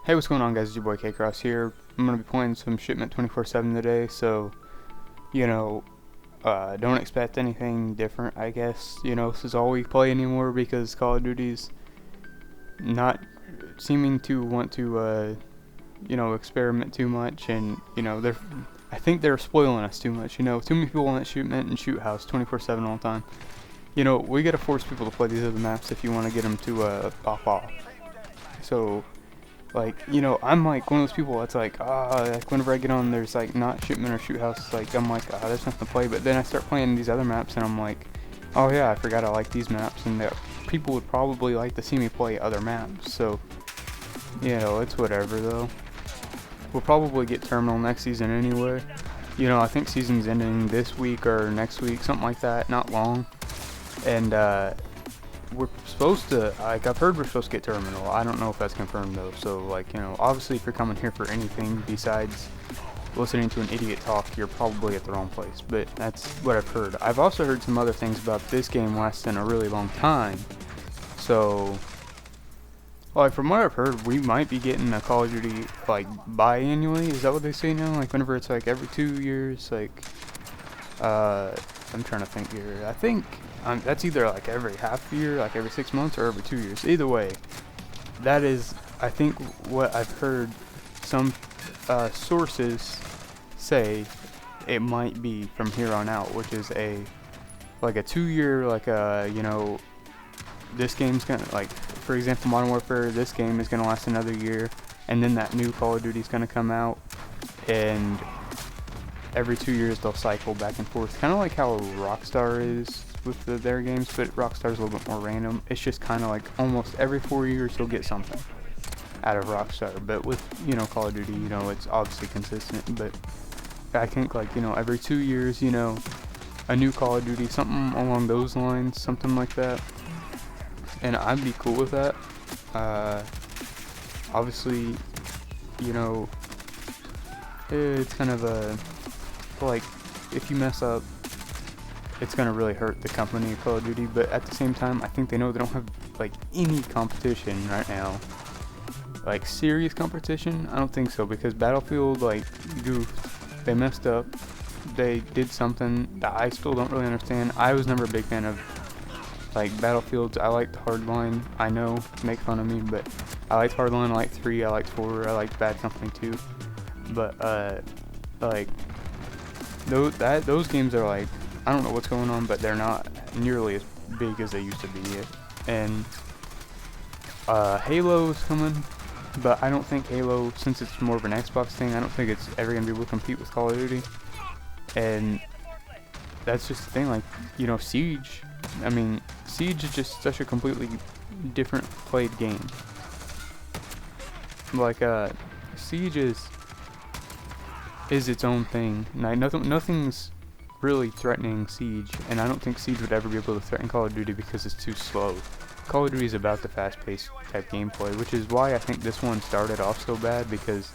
Hey, what's going on, guys? It's your boy K-Cross here. I'm going to be playing some Shipment 24/7 today, so, you know, don't expect anything different, I guess. This is all we play anymore because Call of Duty's not seeming to want to, experiment too much, and, I think they're spoiling us too much, too many people want Shipment and Shoot House 24/7 all the time. We gotta force people to play these other maps if you want to get them to, pop off. So, I'm like one of those people that's like, like whenever I get on, there's like not Shipment or Shoot House, like I'm like, there's nothing to play. But then I start playing these other maps, and I'm like, oh yeah, I forgot I like these maps, and that people would probably like to see me play other maps. So, it's whatever though. We'll probably get Terminal next season anyway. I think season's ending this week or next week, something like that. Not long, and we're supposed to, I've heard we're supposed to get Terminal. I don't know if that's confirmed though. So, obviously if you're coming here for anything besides listening to an idiot talk, you're probably at the wrong place. But that's what I've heard. I've also heard some other things about this game lasting a really long time. So, from what I've heard, we might be getting a Call of Duty, biannually. Is that what they say now? Whenever it's, every 2 years, I'm trying to think here. I think that's either every half year, every 6 months, or every 2 years. Either way, that is, I think, what I've heard some sources say it might be from here on out, which is a 2 year, this game's gonna, for example, Modern Warfare, this game is gonna last another year, and then that new Call of Duty's gonna come out, and every 2 years they'll cycle back and forth, kind of like how Rockstar is with their games, but Rockstar's a little bit more random. It's just kind of almost every 4 years you'll get something out of Rockstar, but with Call of Duty, it's obviously consistent. But I think every 2 years, a new Call of Duty, something along those lines, something like that, and I'd be cool with that. Obviously, it's kind of a if you mess up, it's gonna really hurt the company of Call of Duty. But at the same time, I think they know they don't have any competition right now, serious competition. I don't think so, because Battlefield goofed, they messed up, they did something that I still don't really understand. I was never a big fan of Battlefields. I liked Hardline. I know, make fun of me, but I liked Hardline. I liked 3. I liked 4. I liked Bad Company 2. But those games are I don't know what's going on, but they're not nearly as big as they used to be. And Halo's coming, but I don't think Halo, since it's more of an Xbox thing, I don't think it's ever gonna be able to compete with Call of Duty. And that's just the thing. Siege. I mean, Siege is just such a completely different played game. Siege is its own thing. Nothing's really threatening Siege, and I don't think Siege would ever be able to threaten Call of Duty because it's too slow. Call of Duty is about the fast-paced type gameplay, which is why I think this one started off so bad, because,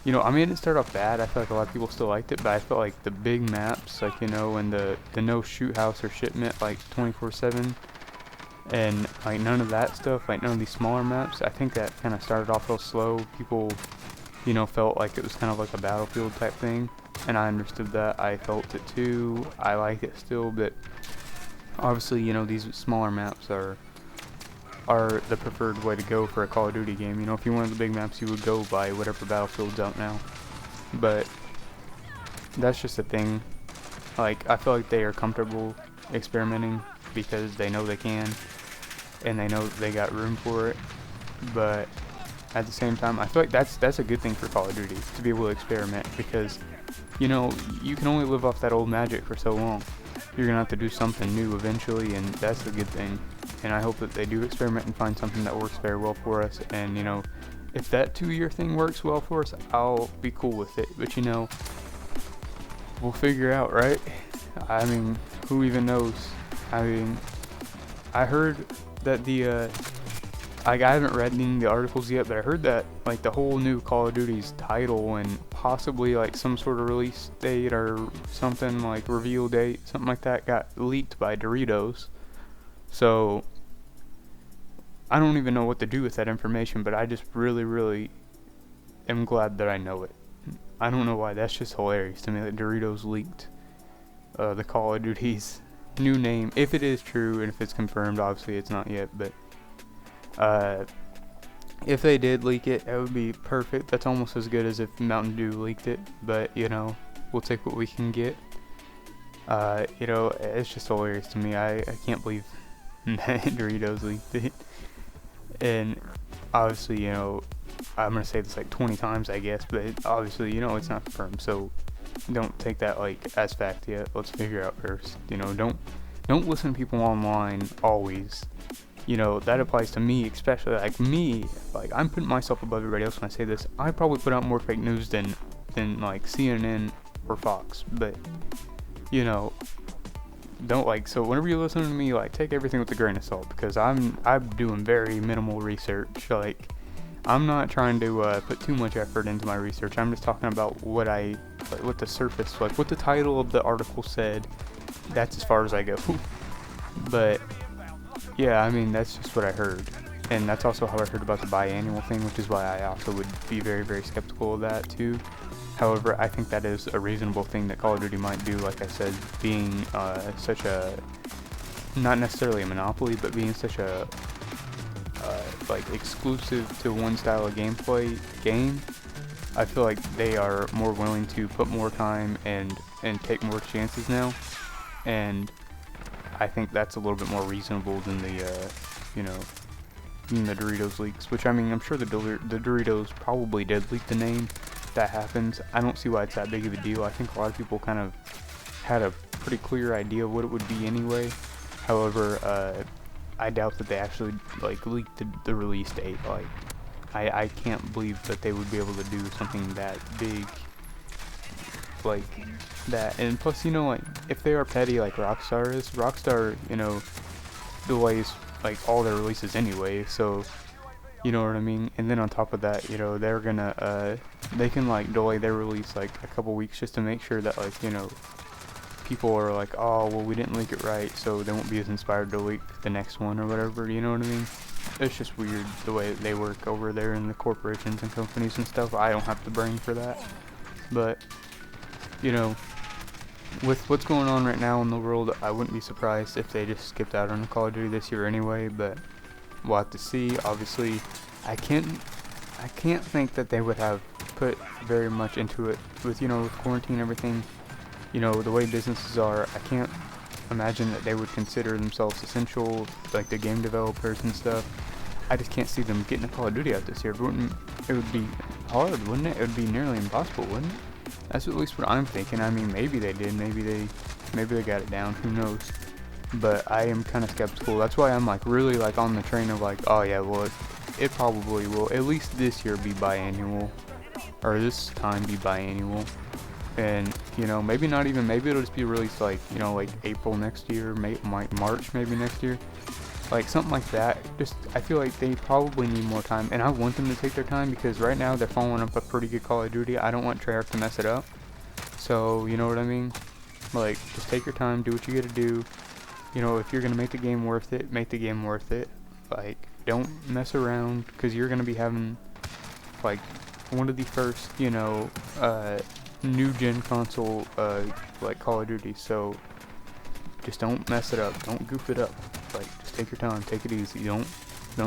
it didn't start off bad. I feel like a lot of people still liked it, but I felt like the big maps, and the no Shoot House or Shipment, 24/7, and, none of that stuff, none of these smaller maps, I think that kind of started off real slow. People, felt like it was kind of like a Battlefield type thing, and I understood that. I felt it too. I like it still, but obviously, these smaller maps are the preferred way to go for a Call of Duty game. If you wanted the big maps, you would go by whatever Battlefield's out now. But that's just a thing. I feel like they are comfortable experimenting because they know they can, and they know they got room for it. But at the same time, I feel like that's a good thing for Call of Duty, to be able to experiment, because you can only live off that old magic for so long. You're gonna have to do something new eventually, and that's a good thing. And I hope that they do experiment and find something that works very well for us. And if that 2-year thing works well for us, I'll be cool with it. But we'll figure out, right? I mean, who even knows? I mean, I heard that I haven't read any of the articles yet, but I heard that the whole new Call of Duty's title and possibly some sort of release date or something, reveal date, something like that, got leaked by Doritos. So I don't even know what to do with that information, but I just really am glad that I know it. I don't know why, that's just hilarious to me that Doritos leaked the Call of Duty's new name. If it is true and if it's confirmed, obviously it's not yet, but if they did leak it, that would be perfect. That's almost as good as if Mountain Dew leaked it, but you know, we'll take what we can get. You know, it's just hilarious to me. I can't believe that Doritos leaked it. And obviously, you know, I'm gonna say this like 20 times, I guess, but obviously, you know, it's not confirmed, so don't take that like as fact yet. Let's figure out first. You know, don't listen to people online always. You know, that applies to me, especially like me. Like, I'm putting myself above everybody else when I say this. I probably put out more fake news than like CNN or Fox, but you know, don't like, so whenever you listen to me, like, take everything with a grain of salt, because I'm doing very minimal research. Like, I'm not trying to put too much effort into my research. I'm just talking about what the surface, like what the title of the article said. That's as far as I go. But yeah, I mean, that's just what I heard, and that's also how I heard about the biannual thing, which is why I also would be very, very skeptical of that too. However, I think that is a reasonable thing that Call of Duty might do, like I said, being such a, not necessarily a monopoly, but being such a like exclusive to one style of gameplay game. I feel like they are more willing to put more time and take more chances now, and I think that's a little bit more reasonable than the you know, than the Doritos leaks. Which, I mean, I'm sure the Doritos probably did leak the name. That happens. I don't see why it's that big of a deal. I think a lot of people kind of had a pretty clear idea of what it would be anyway. However, I doubt that they actually like leaked the release date. Like, I can't believe that they would be able to do something that big like that. And plus, you know, like, if they are petty like Rockstar is, Rockstar, you know, delays like all their releases anyway, so you know what I mean? And then on top of that, you know, they're gonna, they can like delay their release like a couple weeks just to make sure that, like, you know, people are like, oh, well, we didn't leak it right, so they won't be as inspired to leak the next one or whatever, you know what I mean? It's just weird the way that they work over there in the corporations and companies and stuff. I don't have the brain for that. But, you know, with what's going on right now in the world, I wouldn't be surprised if they just skipped out on Call of Duty this year anyway, but we'll have to see. Obviously, I can't think that they would have put very much into it with, you know, with quarantine and everything. You know, the way businesses are, I can't imagine that they would consider themselves essential, like the game developers and stuff. I just can't see them getting a Call of Duty out this year. It would be hard, wouldn't it? It would be nearly impossible, wouldn't it? That's at least what I'm thinking. I mean, maybe they did, maybe they got it down, who knows? But I am kind of skeptical. That's why I'm like really like on the train of like, oh yeah, well, it probably will at least this year be biannual, or this time be biannual. And, you know, maybe not even, maybe it'll just be released like, you know, like April next year, March maybe next year, like something like that. Just, I feel like they probably need more time, and I want them to take their time, because right now they're following up a pretty good Call of Duty. I don't want Treyarch to mess it up, so, you know what I mean? Like, just take your time, do what you gotta do. You know, if you're gonna make the game worth it, make the game worth it. Like, don't mess around, because you're gonna be having like one of the first, you know, new gen console like Call of Duty, so just don't mess it up, don't goof it up. Like, just take your time, take it easy, don't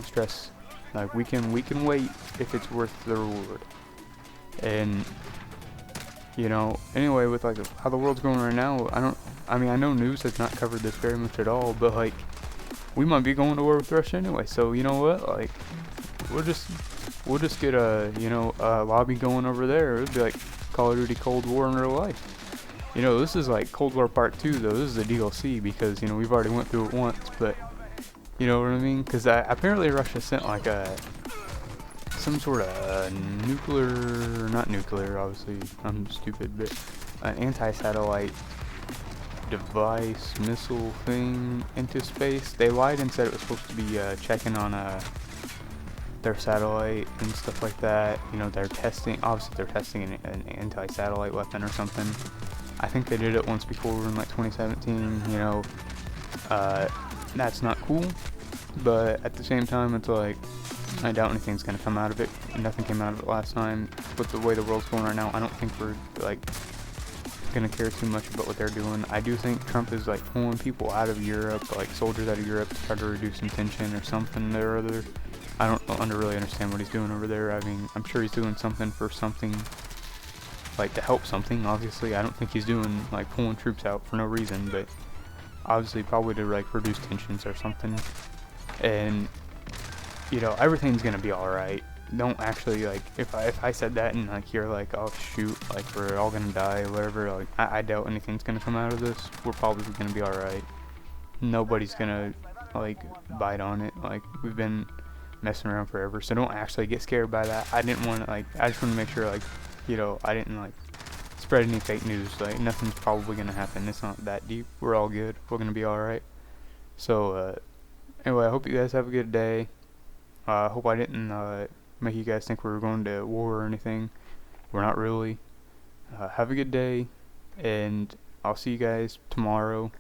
stress. Like, we can wait if it's worth the reward. And, you know, anyway, with like how the world's going right now, I mean, I know news has not covered this very much at all, but like, we might be going to war with Russia anyway, so you know what, like, we'll just get a, you know, a lobby going over there. It'd be like Call of Duty Cold War in real life. You know, this is like Cold War Part 2 though. This is a DLC, because, you know, we've already went through it once, but you know what I mean? Because apparently Russia sent like some sort of nuclear, not nuclear, obviously, I'm stupid, but an anti-satellite device, missile thing into space. They lied and said it was supposed to be checking on their satellite and stuff like that. You know, they're testing, obviously they're testing an anti-satellite weapon or something. I think they did it once before in like 2017, you know. That's not cool, but at the same time, it's like, I doubt anything's gonna come out of it. nothing came out of it last time. With the way the world's going right now, I don't think we're like gonna care too much about what they're doing. I do think Trump is like pulling people out of Europe, like soldiers out of Europe, to try to reduce some tension or something or other. I don't really understand what he's doing over there. I mean, I'm sure he's doing something for something, like to help something. Obviously, I don't think he's doing like pulling troops out for no reason, but obviously probably to like reduce tensions or something. And you know, everything's gonna be all right. Don't actually like if I said that and like you're like, oh shoot, like we're all gonna die or whatever. Like I doubt anything's gonna come out of this. We're probably gonna be all right. Nobody's gonna like bite on it. Like we've been messing around forever, so don't actually get scared by that. I didn't want to like. I just want to make sure like, you know, I didn't like spread any fake news. Like nothing's probably gonna happen. It's not that deep. We're all good. We're gonna be all right. So anyway, I hope you guys have a good day. I hope I didn't make you guys think we were going to war or anything. We're not really. Have a good day, and I'll see you guys tomorrow.